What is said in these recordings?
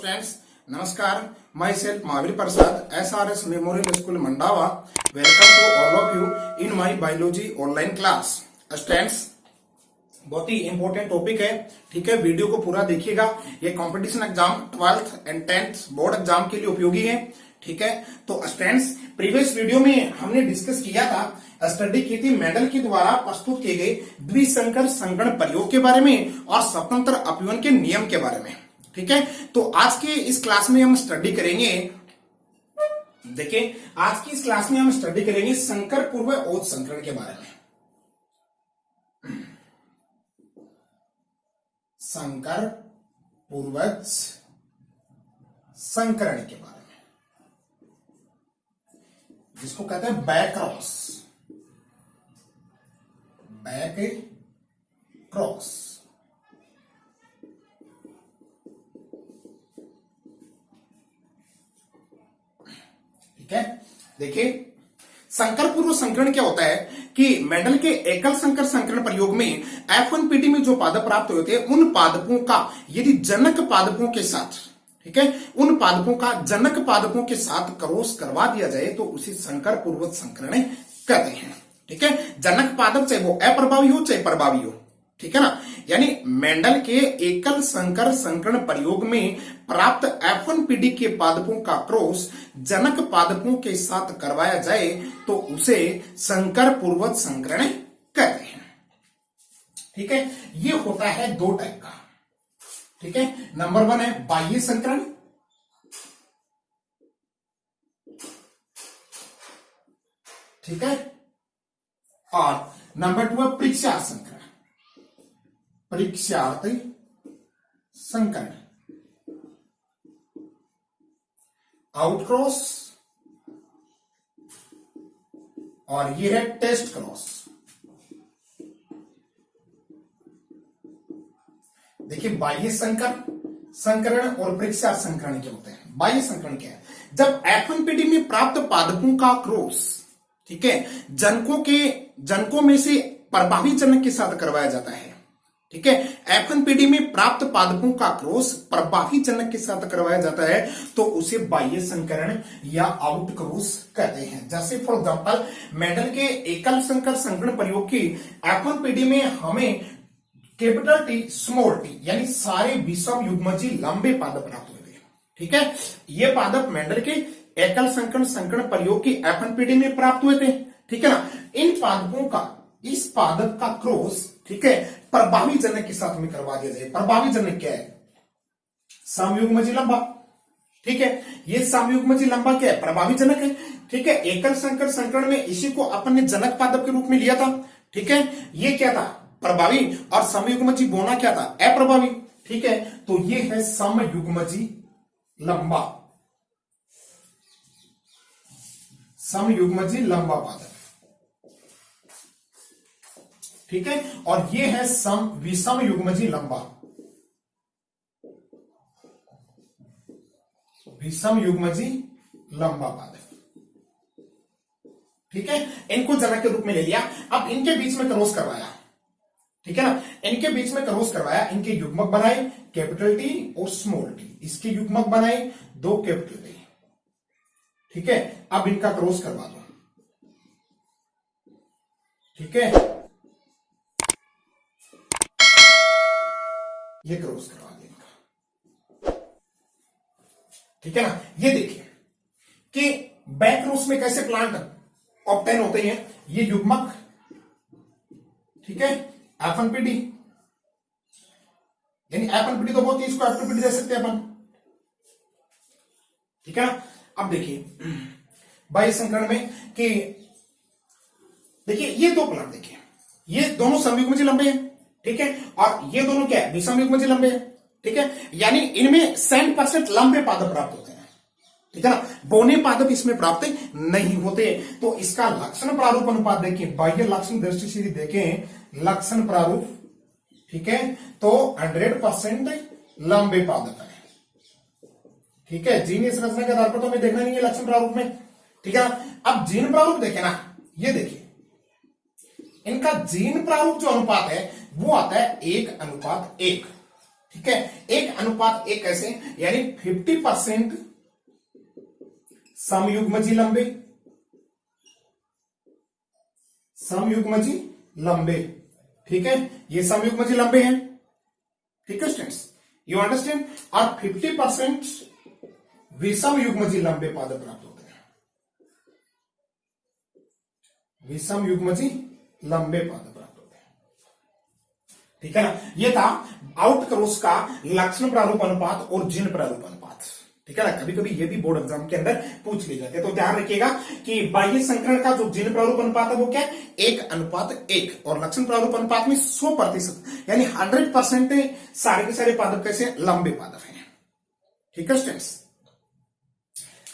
Students, नमस्कार। Myself Mahavir Prasad, SRS memorial school Mandawa. Welcome to all of you in my biology online class. Students, बहुत ही important topic है, ठीक है। Video को पूरा देखिएगा। ये competition exam 12th and 10th board exam के लिए उपयोगी है, ठीक है। तो स्टूडेंट्स, प्रीवियस वीडियो में हमने डिस्कस किया था, स्टडी की थी मेंडल के द्वारा प्रस्तुत किए गए द्विसंकर संकरण प्रयोग के बारे में और स्वतंत्र अपव्यवन के नियम के बारे में, ठीक है। तो आज के इस क्लास में हम स्टडी करेंगे, देखिए आज की इस क्लास में हम स्टडी करेंगे संकर पूर्व ओज संकरण के बारे में। संकर पूर्वज संकरण के बारे में, जिसको कहते हैं बैक क्रॉस। बैक क्रॉस, ठीक है। देखिए, संकर पूर्व संकरण क्या होता है कि मेंडल के एकल संकर संकरण प्रयोग में F1PD में जो पादप प्राप्त होते हैं, उन पादपों का यदि जनक पादपों के साथ, ठीक है, उन पादपों का जनक पादपों के साथ क्रॉस करवा दिया जाए तो उसे संकर पूर्वज संकरण कहते हैं, ठीक है। जनक पादप चाहे वो अप्रभावी हो चाहे प्रभावी हो, ठीक है ना। यानी मेंडल के एकल संकर संकरण प्रयोग में प्राप्त F1PD के पादपों का क्रॉस जनक पादपों के साथ करवाया जाए तो उसे संकर पूर्वज संकरण कहते हैं, ठीक है। ये होता है दो टाइप का, ठीक है। नंबर 1 है बाह्य संकरण, ठीक है, और नंबर 2 है परीक्षार्थ संकरण। परीक्षार्थ संकरण, आउटक्रॉस, और ये है टेस्ट क्रॉस। देखिए, बाह्य संकरण और परीक्षार्थ संकरण क्या होते हैं। बाह्य संकरण क्या है? जब F1PD में प्राप्त पादपों का क्रॉस, ठीक है, जनकों में से प्रभावी जनक के साथ करवाया जाता है, ठीक है। F1PD में प्राप्त पादपों का क्रॉस प्रभावी जनक के साथ करवाया जाता है तो उसे बाह्य संकरण या आउट क्रॉस कहते हैं। जैसे फॉर एग्जांपल, मेंडल के एकल संकर संकरण प्रयोग की F1PD में हमें कैपिटल T स्मॉल t यानी सारे विषम युग्मजी लंबे पादप प्राप्त हुए थे, ठीक है। ये पादप मेंडल के एकल संकर संकरण प्रयोग की F1PD में प्राप्त हुए थे, ठीक है ना। इन पादपों का, इस पादप का क्रॉस, ठीक है, प्रभावी जनक के साथ में करवा दिया जाए। प्रभावी जनक क्या है? समयुग्मजी लंबा, ठीक है। ये समयुग्मजी लंबा क्या है? प्रभावी जनक है, ठीक है। एकल संकर संकरण में इसी को अपन ने जनक पादप के रूप में लिया था, ठीक है। ये क्या था? प्रभावी, और समयुग्मजी बोना क्या था? अप्रभावी, ठीक है। तो ये है समयुग्मजी लंबा, समयुग्मजी लंबा पादप, ठीक है। और ये है विषम युग्मजी लंबा, विषम युग्मजी लंबा पादप, ठीक है। इनको जनक के रूप में ले लिया। अब इनके बीच में क्रॉस करवाया, ठीक है ना। इनके बीच में क्रॉस करवाया, इनके युग्मक बनाए कैपिटल T और स्मॉल t। इसके युग्मक बनाए दो कैपिटल T, ठीक है। अब इनका क्रॉस करवा दो, ठीक है। ये क्रॉस करवा देगा, ठीक है ना। ये देखिए कि बैक क्रॉस में कैसे प्लांट ऑब्टेन होते हैं। ये युग्मक, ठीक है, F1PD, यानी F1PD तो बहुत ही, इसको F2PD दे सकते हैं अपन, ठीक है ना। अब देखिए बाह्य संकरण में कि देखिए ये दो प्लांट, देखिए ये दोनों समयुग्मजी लंबे हैं, ठीक है, और ये दोनों क्या है? विषम युग्मजी लंबे हैं, ठीक है। यानी इनमें 70% लंबे पादप प्राप्त होते हैं, ठीक है ना। बौने पादप इसमें प्राप्त नहीं होते। तो इसका लक्षण प्रारूप अनुपात देखें, बाह्य लक्षण दृष्टि से देखें, लक्षण प्रारूप, ठीक है, तो 100% लंबे पादप है, ठीक है। जीन संरचना के आधार पर तो हमें देखना नहीं है लक्षण प्रारूप में, ठीक है ना। अब जीन प्रारूप देखें ना, ये देखिए इनका जीन प्रारूप जो अनुपात है वो आता है 1:1, ठीक है, 1:1 कैसे, यानी 50% समयुग्मजी लंबे, समयुग्मजी लंबे, ठीक है, ये समयुग्मजी लंबे हैं, ठीक है स्टूडेंट्स, यू अंडरस्टैंड। और 50% विषम युग्मजी लंबे पादप प्राप्त होते हैं, विषम युग्मजी लंबे पादप प्राप्त होते हैं, ठीक है ना। ये था आउट क्रॉस का लक्षण प्रारूप अनुपात और जिन प्रारूप अनुपात, ठीक है ना। कभी कभी ये भी बोर्ड एग्जाम के अंदर पूछ लिए जाते हैं, तो ध्यान रखिएगा कि बाह्य संकरण का जो जिन प्रारूप अनुपात है वो क्या है, 1:1, और लक्षण प्रारूप अनुपात में 100% यानी 100% सारे के सारे पादप कैसे, लंबे पादप हैं, ठीक है स्टूडेंट्स।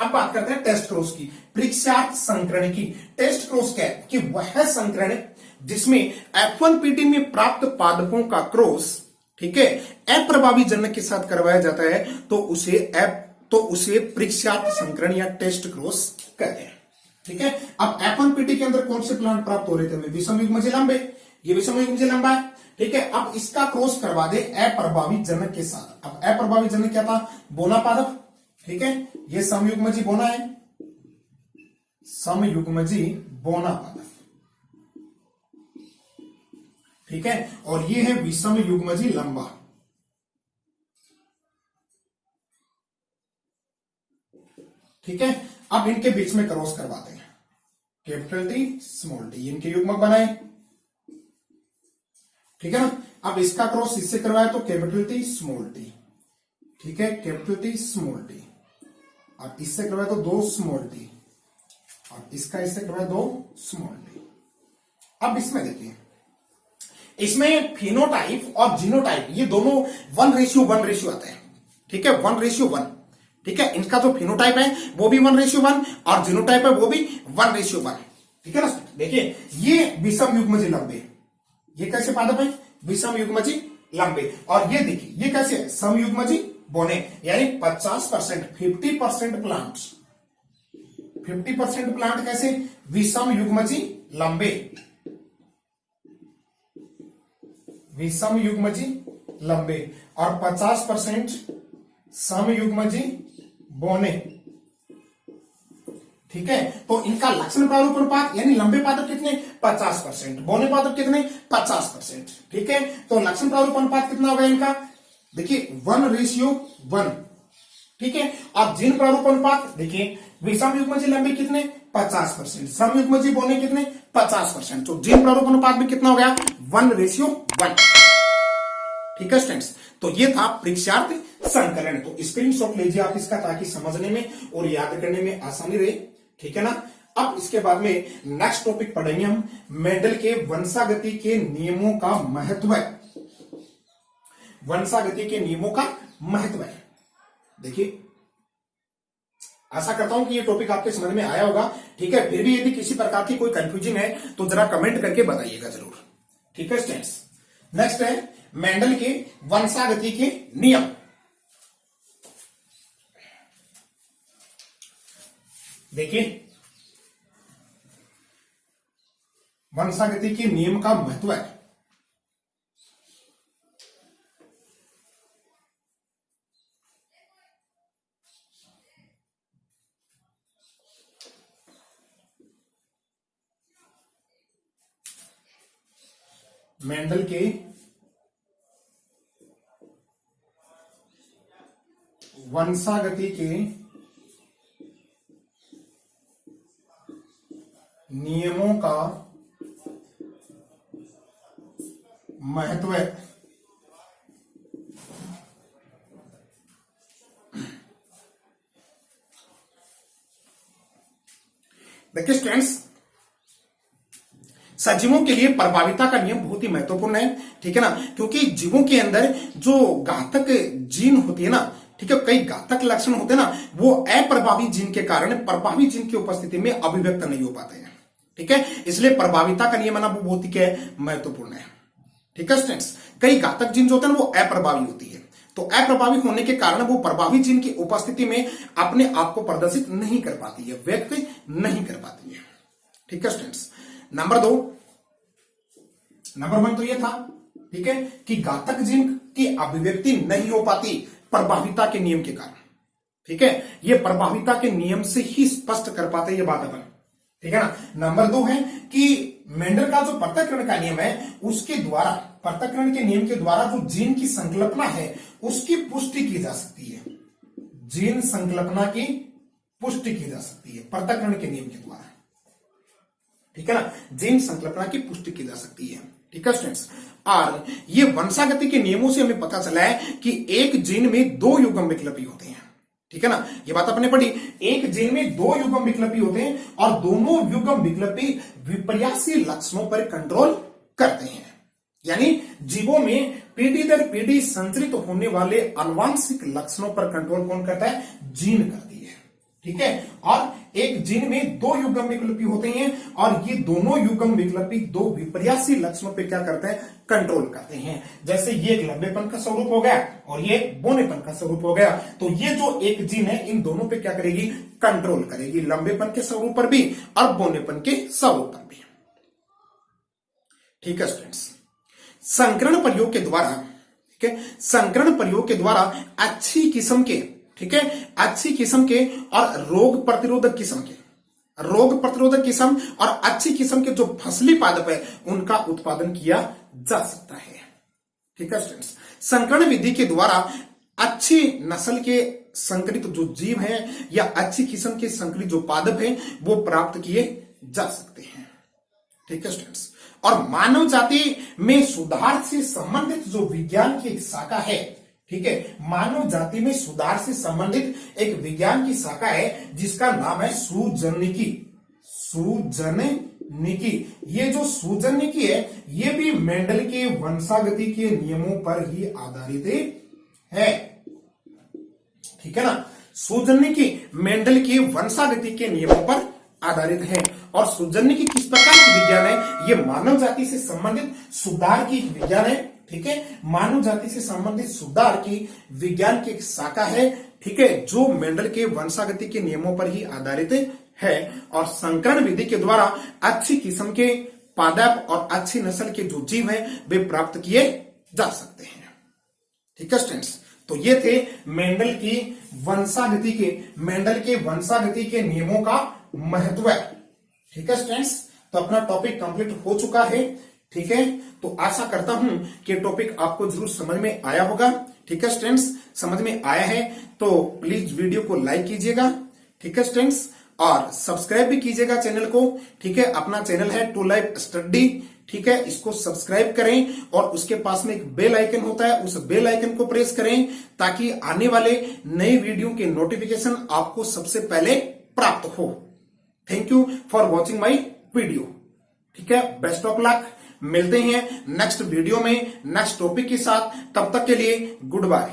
अब बात करते हैं टेस्ट क्रॉस की, परीक्षार्थ संकरण की। टेस्ट क्रॉस क्या है कि वह संकरण जिसमें F1PD में प्राप्त पादपों का क्रॉस, ठीक है, अप्रभावी जनक के साथ करवाया जाता है, तो उसे परीक्षार्थ संकरण या टेस्ट क्रॉस कहते हैं, ठीक है। अब F1PD के अंदर कौन से प्लांट प्राप्त हो रहे थे, विषम युग्मजी लंबे, ये विषम युग्मजी लंबा है, ठीक है। अब इसका क्रॉस करवा दे अप्रभावी जनक के साथ। अब अप्रभावी जनक क्या था, बोना पादप, ठीक है, ये समयुग्मजी बोना है, समयुग्मजी बोना पादप, ठीक है, और ये है विषम युग्मजी लंबा, ठीक है। अब इनके बीच में क्रॉस करवाते हैं, कैपिटल टी स्मॉल टी, इनके युग्मक बनाए, ठीक है ना। अब इसका क्रॉस इससे करवाया तो कैपिटल टी स्मॉल टी, ठीक है, कैपिटल टी स्मॉल टी, और इससे करवाया तो 2 स्मॉल टी, और इसका इससे करवाया 2 स्मॉल टी। अब इसमें देखिए, इसमें फिनोटाइप और जीनोटाइप ये दोनों 1:1 आते हैं, ठीक है, 1:1, ठीक है। इनका जो फिनोटाइप है वो भी 1:1 और जीनोटाइप है वो भी 1:1, ठीक है ना। देखिए ये विषम युग्मजी लंबे, ये कैसे पादप है, विषम युग्मजी लंबे, और ये देखिए ये कैसे है, समयुग्मजी बोने, यानी 50% 50% प्लांट्स, 50% प्लांट कैसे, विषम युग्मजी लंबे, विषम युग्मजी लंबे, और 50% समयुग्मजी बोने, ठीक है। तो इनका लक्षण प्रारूप अनुपात यानी लंबे पादप कितने, 50%, बोने पादप कितने, 50%, ठीक है। तो लक्षण प्रारूप अनुपात कितना होगा इनका, देखिए 1:1, ठीक है। और जिन प्रारूप अनुपात देखिए, विषम युग्मजी लंबे कितने, 50%, समयुग्मजी बोने कितने, 50%, तो जिन प्रारूप अनुपात भी कितना हो गया, 1:1, ठीक है स्टूडेंट्स। तो ये था परीक्षार्थ संकलन, तो स्क्रीनशॉट लीजिए आप इसका, ताकि समझने में और याद करने में आसानी रहे, ठीक है ना। अब इसके बाद में नेक्स्ट टॉपिक पढ़ेंगे हम मेंडल के वंशागति के नियमों का महत्व, वंशागति के नियमों का महत्व है। देखिए आशा करता हूं कि ये टॉपिक आपके समझ में आया होगा, ठीक है। फिर भी यदि किसी प्रकार की कोई कंफ्यूजन है तो जरा कमेंट करके बताइएगा जरूर, ठीक है स्टूडेंट्स। नेक्स्ट है मेंडल के वंशागति के नियम। देखिए वंशागति के नियम का महत्व है। मेंडल के वंशागति के नियमों का महत्व है। देखिए स्टूडेंट्स, सजीवों के लिए प्रभाविता का नियम बहुत ही महत्वपूर्ण है, ठीक है ना। क्योंकि जीवों के अंदर जो घातक जीन होती है ना, ठीक है, कई घातक लक्षण होते हैं ना, वो अप्रभावी जीन के कारण प्रभावी जीन की उपस्थिति में अभिव्यक्त नहीं हो पाते हैं, ठीक है। इसलिए प्रभाविता का नियम आना वो बहुत ही क्या है, महत्वपूर्ण है, ठीक है स्टूडेंट्स। कई घातक जीन जो होते हैं वो अप्रभावी होती है, तो अप्रभावी होने के कारण वो प्रभावी जीन की उपस्थिति में अपने आप को प्रदर्शित नहीं कर पाती है, व्यक्त नहीं कर पाती है, ठीक है स्टूडेंट्स। नंबर 1 तो ये था ठीक है, कि घातक जीन की अभिव्यक्ति नहीं हो पाती प्रभाविता के नियम के कारण। ठीक है, ये प्रभाविता के नियम से ही स्पष्ट कर पाते ये बात अपन। ठीक है ना। नंबर 2 है कि मेंडल का जो पृथक्करण का नियम है उसके द्वारा, पृथक्करण के नियम के द्वारा जो जीन की संकल्पना है उसकी पुष्टि की जा सकती है। जीन संकल्पना की पुष्टि की जा सकती है पृथक्करण के नियम के द्वारा। ठीक है ना, जीन संकल्पना की पुष्टि की जा सकती है। ठीक है स्टूडेंट्स, और ये वंशागति के नियमों से हमें पता चला है कि एक जीन में 2 युग्म विकल्पी होते हैं। ठीक है ना, ये बात आपने पढ़ी। एक जीन में 2 युग्म विकल्पी होते हैं और दोनों युग्म विकल्पी विपर्यासी लक्षणों पर कंट्रोल करते हैं। यानी जीवों में पीढ़ी दर पीढ़ी संचरित होने वाले आनुवांशिक लक्षणों पर कंट्रोल कौन करता है? जीन करती है। ठीक है, और एक जीन में 2 युग्म विकल्पी होते हैं और ये दोनों युग्म विकल्पी 2 विपर्यासी लक्षणों पे क्या करते हैं? कंट्रोल करते हैं। जैसे ये एक लंबेपन का स्वरूप हो गया और ये बोनेपन का स्वरूप हो गया, तो ये जो एक जीन है इन दोनों पे क्या करेगी? कंट्रोल करेगी, लंबेपन के स्वरूप पर भी और बोनेपन के स्वरूप पर भी। ठीक है स्टूडेंट्स, संकरण प्रयोग के द्वारा, ठीक है, संकरण प्रयोग के द्वारा अच्छी किस्म के, ठीक है, अच्छी किस्म के और रोग प्रतिरोधक किस्म के, रोग प्रतिरोधक किस्म और अच्छी किस्म के जो फसली पादप है उनका उत्पादन किया जा सकता है। ठीक है स्टूडेंट्स, संकरण विधि के द्वारा अच्छी नस्ल के संकरित जो जीव है या अच्छी किस्म के संकरित जो पादप है वो प्राप्त किए जा सकते हैं। ठीक है स्टूडेंट्स, और मानव जाति में सुधार से संबंधित जो विज्ञान की एक शाखा है, ठीक है, मानव जाति में सुधार से संबंधित एक विज्ञान की शाखा है जिसका नाम है सुजननिकी। सुजननिकी, ये जो सुजननिकी है ये भी मेंडल के वंशागति के नियमों पर ही आधारित है। ठीक है ना, सुजननिकी मेंडल के वंशागति के नियमों पर आधारित है। और सुजननिकी किस प्रकार की विज्ञान है? ये मानव जाति से संबंधित सुधार की विज्ञान है। ठीक है, मानव जाति से संबंधित सुधार की विज्ञान की एक शाखा है। ठीक है, जो मेंडल के वंशागति के नियमों पर ही आधारित है और संकरण विधि के द्वारा अच्छी किस्म के पादप और अच्छी नस्ल के जो जीव है वे प्राप्त किए जा सकते हैं। ठीक है स्टूडेंट्स, तो ये थे मेंडल की वंशागति के, मेंडल के वंशागति के नियमों का महत्व। ठीक है स्टूडेंट्स, तो अपना टॉपिक कंप्लीट हो चुका है। ठीक है, तो आशा करता हूं कि टॉपिक आपको जरूर समझ में आया होगा। ठीक है स्टूडेंट्स, समझ में आया है तो प्लीज वीडियो को लाइक कीजिएगा। ठीक है स्टूडेंट्स, और सब्सक्राइब भी कीजिएगा चैनल को। ठीक है, अपना चैनल है टू लाइफ स्टडी। ठीक है, इसको सब्सक्राइब करें और उसके पास में एक बेल आइकन होता है, उस बेल आइकन को प्रेस करें ताकि आने वाले नए वीडियो के नोटिफिकेशन आपको सबसे पहले प्राप्त हो। Thank you for watching my video. ठीक है, बेस्ट ऑफ लक। मिलते हैं नेक्स्ट वीडियो में नेक्स्ट टॉपिक के साथ। तब तक के लिए गुड बाय।